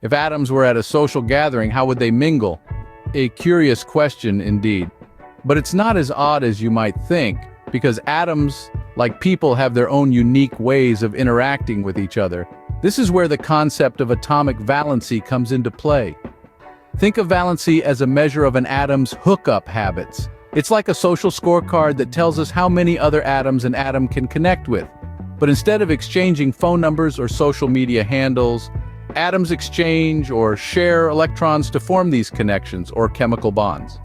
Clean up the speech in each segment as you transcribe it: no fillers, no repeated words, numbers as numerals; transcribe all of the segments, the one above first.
If atoms were at a social gathering, how would they mingle? A curious question indeed. But it's not as odd as you might think, because atoms, like people, have their own unique ways of interacting with each other. This is where the concept of atomic valency comes into play. Think of valency as a measure of an atom's hookup habits. It's like a social scorecard that tells us how many other atoms an atom can connect with. But instead of exchanging phone numbers or social media handles, atoms exchange or share electrons to form these connections or chemical bonds.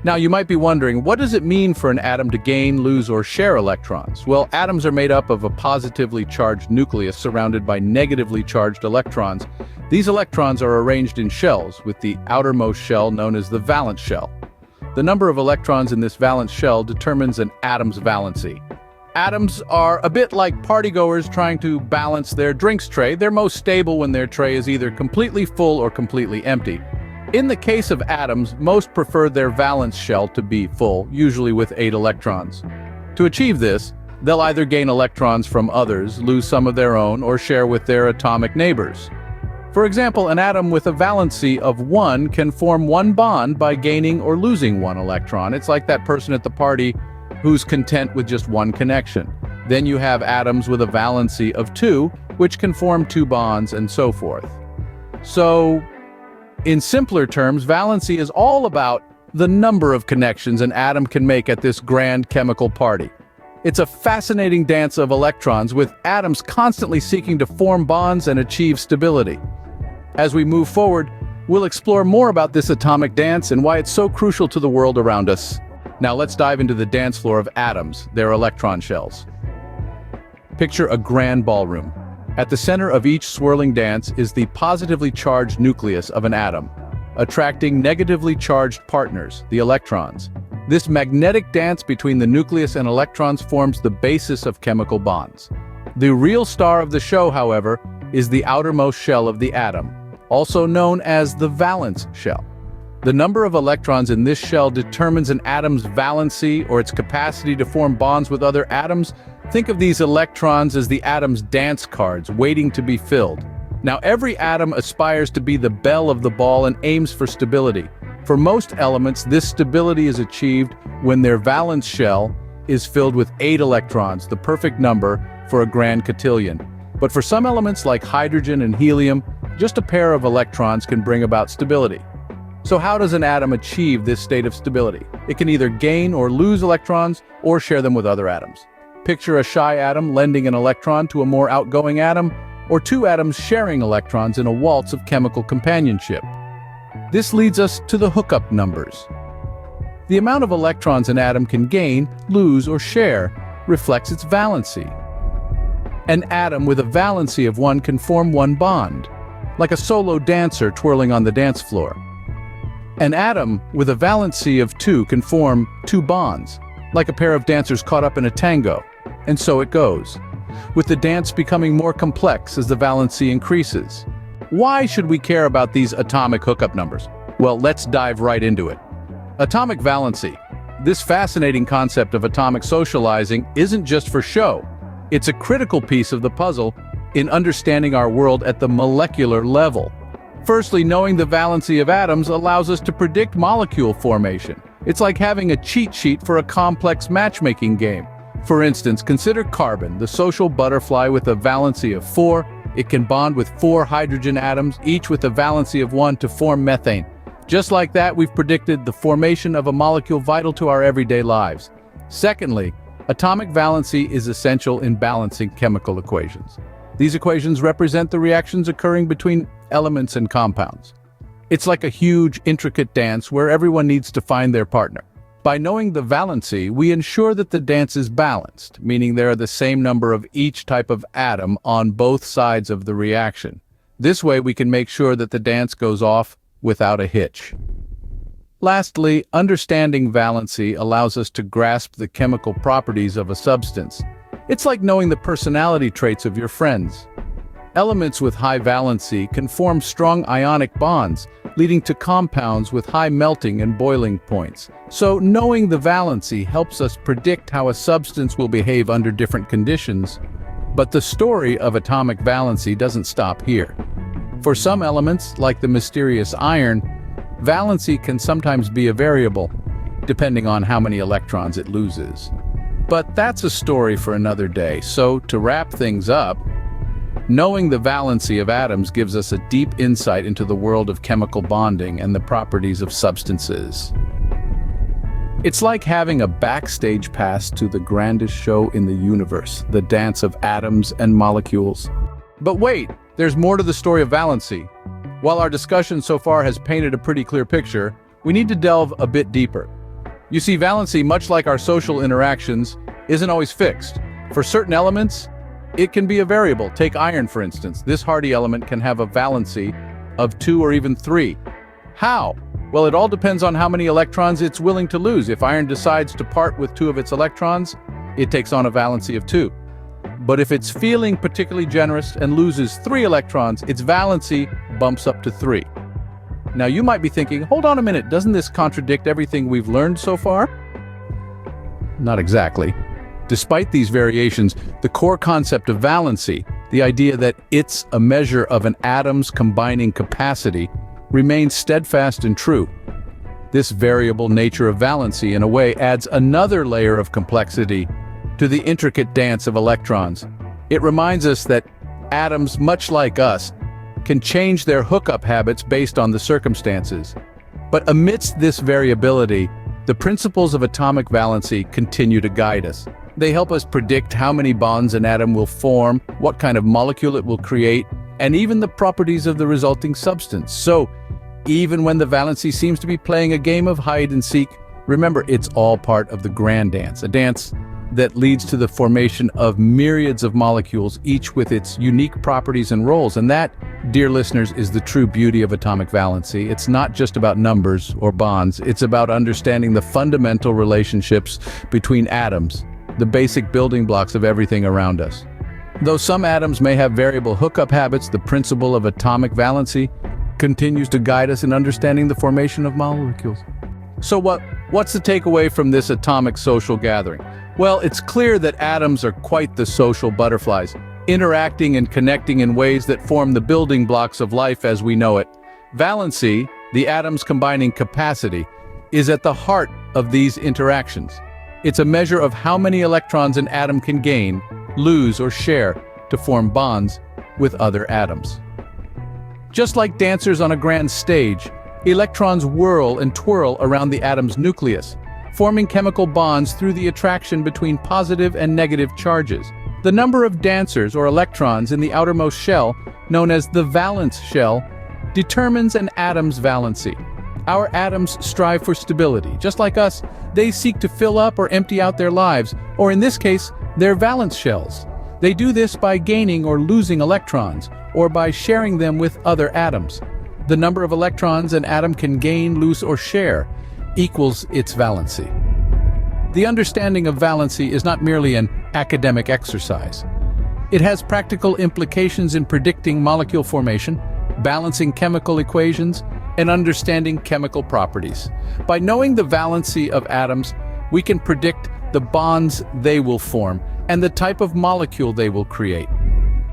Now, you might be wondering, what does it mean for an atom to gain, lose, or share electrons? Well, atoms are made up of a positively charged nucleus surrounded by negatively charged electrons. These electrons are arranged in shells, with the outermost shell known as the valence shell. The number of electrons in this valence shell determines an atom's valency. Atoms are a bit like partygoers trying to balance their drinks tray. They're most stable when their tray is either completely full or completely empty. In the case of atoms, most prefer their valence shell to be full, usually with 8 electrons. To achieve this, they'll either gain electrons from others, lose some of their own, or share with their atomic neighbors. For example, an atom with a valency of 1 can form one bond by gaining or losing 1 electron. It's like that person at the party who's content with just 1 connection. Then you have atoms with a valency of 2, which can form 2 bonds, and so forth. So, in simpler terms, valency is all about the number of connections an atom can make at this grand chemical party. It's a fascinating dance of electrons, with atoms constantly seeking to form bonds and achieve stability. As we move forward, we'll explore more about this atomic dance and why it's so crucial to the world around us. Now let's dive into the dance floor of atoms, their electron shells. Picture a grand ballroom. At the center of each swirling dance is the positively charged nucleus of an atom, attracting negatively charged partners, the electrons. This magnetic dance between the nucleus and electrons forms the basis of chemical bonds. The real star of the show, however, is the outermost shell of the atom, also known as the valence shell. The number of electrons in this shell determines an atom's valency, or its capacity to form bonds with other atoms. Think of these electrons as the atom's dance cards, waiting to be filled. Now, every atom aspires to be the belle of the ball and aims for stability. For most elements, this stability is achieved when their valence shell is filled with 8 electrons, the perfect number for a grand cotillion. But for some elements like hydrogen and helium, just a pair of electrons can bring about stability. So how does an atom achieve this state of stability? It can either gain or lose electrons, or share them with other atoms. Picture a shy atom lending an electron to a more outgoing atom, or 2 atoms sharing electrons in a waltz of chemical companionship. This leads us to the hookup numbers. The amount of electrons an atom can gain, lose, or share reflects its valency. An atom with a valency of 1 can form 1 bond, like a solo dancer twirling on the dance floor. An atom with a valency of 2 can form 2 bonds, like a pair of dancers caught up in a tango. And so it goes, with the dance becoming more complex as the valency increases. Why should we care about these atomic hookup numbers? Well, let's dive right into it. Atomic valency. This fascinating concept of atomic socializing isn't just for show. It's a critical piece of the puzzle in understanding our world at the molecular level. Firstly, knowing the valency of atoms allows us to predict molecule formation. It's like having a cheat sheet for a complex matchmaking game. For instance, consider carbon, the social butterfly with a valency of 4. It can bond with 4 hydrogen atoms, each with a valency of 1, to form methane. Just like that, we've predicted the formation of a molecule vital to our everyday lives. Secondly, atomic valency is essential in balancing chemical equations. These equations represent the reactions occurring between elements and compounds. It's like a huge, intricate dance where everyone needs to find their partner. By knowing the valency, we ensure that the dance is balanced, meaning there are the same number of each type of atom on both sides of the reaction. This way, we can make sure that the dance goes off without a hitch. Lastly, understanding valency allows us to grasp the chemical properties of a substance. It's like knowing the personality traits of your friends. Elements with high valency can form strong ionic bonds, leading to compounds with high melting and boiling points. So, knowing the valency helps us predict how a substance will behave under different conditions. But the story of atomic valency doesn't stop here. For some elements, like the mysterious iron, valency can sometimes be a variable, depending on how many electrons it loses. But that's a story for another day. So, to wrap things up, knowing the valency of atoms gives us a deep insight into the world of chemical bonding and the properties of substances. It's like having a backstage pass to the grandest show in the universe, the dance of atoms and molecules. But wait, there's more to the story of valency. While our discussion so far has painted a pretty clear picture, we need to delve a bit deeper. You see, valency, much like our social interactions, isn't always fixed. For certain elements, it can be a variable. Take iron, for instance. This hardy element can have a valency of 2 or even 3. How? Well, it all depends on how many electrons it's willing to lose. If iron decides to part with 2 of its electrons, it takes on a valency of 2. But if it's feeling particularly generous and loses 3 electrons, its valency bumps up to 3. Now you might be thinking, hold on a minute, doesn't this contradict everything we've learned so far? Not exactly. Despite these variations, the core concept of valency, the idea that it's a measure of an atom's combining capacity, remains steadfast and true. This variable nature of valency, in a way, adds another layer of complexity to the intricate dance of electrons. It reminds us that atoms, much like us, can change their hookup habits based on the circumstances. But amidst this variability, the principles of atomic valency continue to guide us. They help us predict how many bonds an atom will form, what kind of molecule it will create, and even the properties of the resulting substance. So, even when the valency seems to be playing a game of hide and seek, remember it's all part of the grand dance, a dance that leads to the formation of myriads of molecules, each with its unique properties and roles. And that, dear listeners, is the true beauty of atomic valency. It's not just about numbers or bonds, it's about understanding the fundamental relationships between atoms, the basic building blocks of everything around us. Though some atoms may have variable hookup habits, the principle of atomic valency continues to guide us in understanding the formation of molecules. So what's the takeaway from this atomic social gathering? Well, it's clear that atoms are quite the social butterflies, interacting and connecting in ways that form the building blocks of life as we know it. Valency, the atom's combining capacity, is at the heart of these interactions. It's a measure of how many electrons an atom can gain, lose, or share to form bonds with other atoms. Just like dancers on a grand stage, electrons whirl and twirl around the atom's nucleus, forming chemical bonds through the attraction between positive and negative charges. The number of dancers or electrons in the outermost shell, known as the valence shell, determines an atom's valency. Our atoms strive for stability. Just like us, they seek to fill up or empty out their lives, or in this case, their valence shells. They do this by gaining or losing electrons, or by sharing them with other atoms. The number of electrons an atom can gain, lose, or share equals its valency. The understanding of valency is not merely an academic exercise. It has practical implications in predicting molecule formation, balancing chemical equations, and understanding chemical properties. By knowing the valency of atoms, we can predict the bonds they will form and the type of molecule they will create.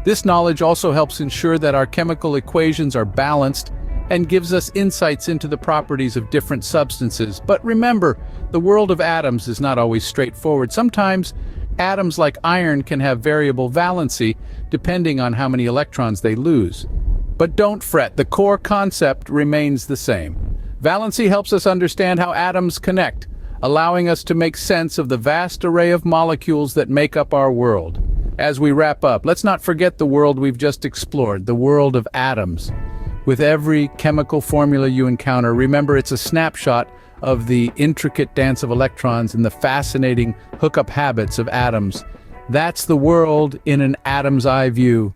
This knowledge also helps ensure that our chemical equations are balanced and gives us insights into the properties of different substances. But remember, the world of atoms is not always straightforward. Sometimes atoms like iron can have variable valency depending on how many electrons they lose. But don't fret, the core concept remains the same. Valency helps us understand how atoms connect, allowing us to make sense of the vast array of molecules that make up our world. As we wrap up, let's not forget the world we've just explored, the world of atoms. With every chemical formula you encounter, remember it's a snapshot of the intricate dance of electrons and the fascinating hookup habits of atoms. That's the world in an atom's eye view.